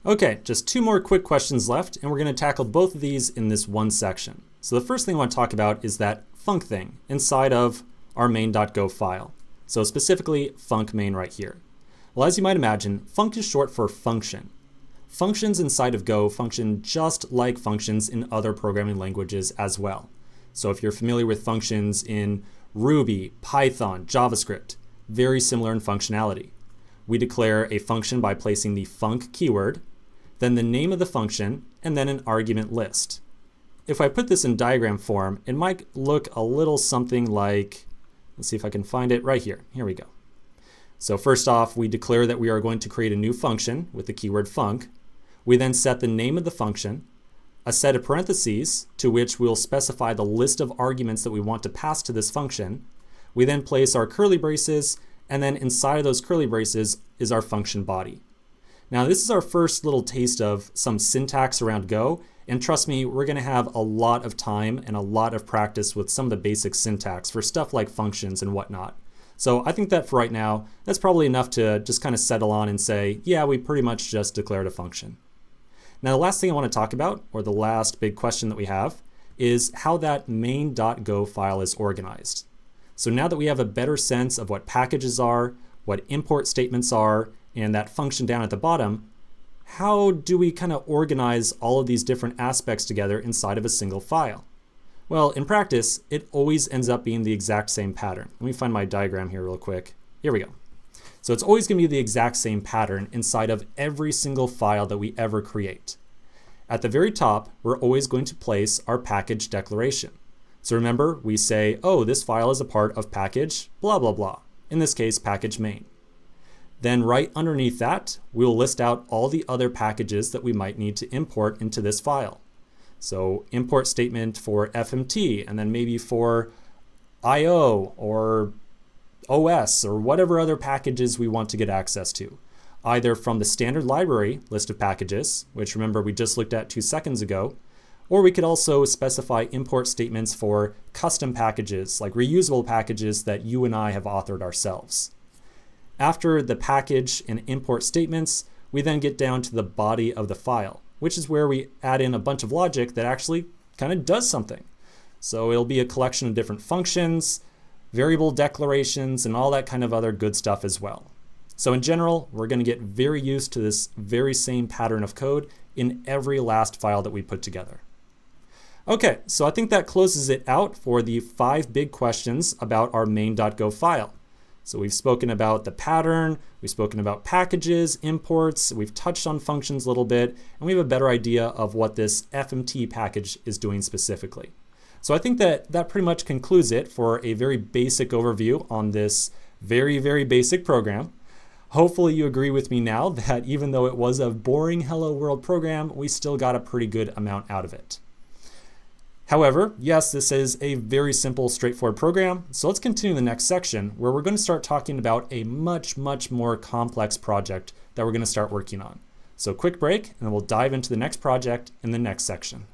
Okay, just two more quick questions left, and we're going to tackle both of these in this one section. So the first thing I want to talk about is that func thing inside of our main.go file. So specifically func main right here. Well, as you might imagine, func is short for function. Functions inside of Go function just like functions in other programming languages as well. So if you're familiar with functions in Ruby, Python, JavaScript, very similar in functionality. We declare a function by placing the func keyword, then the name of the function, and then an argument list. If I put this in diagram form, it might look a little something like, let's see if I can find it right here. Here we go. So first off, we declare that we are going to create a new function with the keyword func. We then set the name of the function, a set of parentheses to which we'll specify the list of arguments that we want to pass to this function. We then place our curly braces, and then inside of those curly braces is our function body. Now this is our first little taste of some syntax around Go, and trust me, we're going to have a lot of time and a lot of practice with some of the basic syntax for stuff like functions and whatnot. So I think that for right now, that's probably enough to just kind of settle on and say, yeah, we pretty much just declared a function. Now the last thing I want to talk about, or the last big question that we have, is how that main.go file is organized. So now that we have a better sense of what packages are, what import statements are, and that function down at the bottom, how do we kind of organize all of these different aspects together inside of a single file? Well, in practice, it always ends up being the exact same pattern. Let me find my diagram here real quick. Here we go. So it's always going to be the exact same pattern inside of every single file that we ever create. At the very top, we're always going to place our package declaration. So remember, we say, oh, this file is a part of package blah, blah, blah. In this case, package main. Then right underneath that, we'll list out all the other packages that we might need to import into this file. So import statement for FMT, and then maybe for IO or OS or whatever other packages we want to get access to, either from the standard library list of packages, which remember we just looked at 2 seconds ago, or we could also specify import statements for custom packages, like reusable packages that you and I have authored ourselves. After the package and import statements, we then get down to the body of the file, which is where we add in a bunch of logic that actually kind of does something. So it'll be a collection of different functions, variable declarations, and all that kind of other good stuff as well. So in general, we're going to get very used to this very same pattern of code in every last file that we put together. Okay, so I think that closes it out for the 5 big questions about our main.go file. So we've spoken about the pattern, we've spoken about packages, imports, we've touched on functions a little bit, and we have a better idea of what this FMT package is doing specifically. So I think that pretty much concludes it for a very basic overview on this very, very basic program. Hopefully you agree with me now that even though it was a boring Hello World program, we still got a pretty good amount out of it. However, yes, this is a very simple, straightforward program. So let's continue the next section where we're going to start talking about a much, much more complex project that we're going to start working on. So quick break, and then we'll dive into the next project in the next section.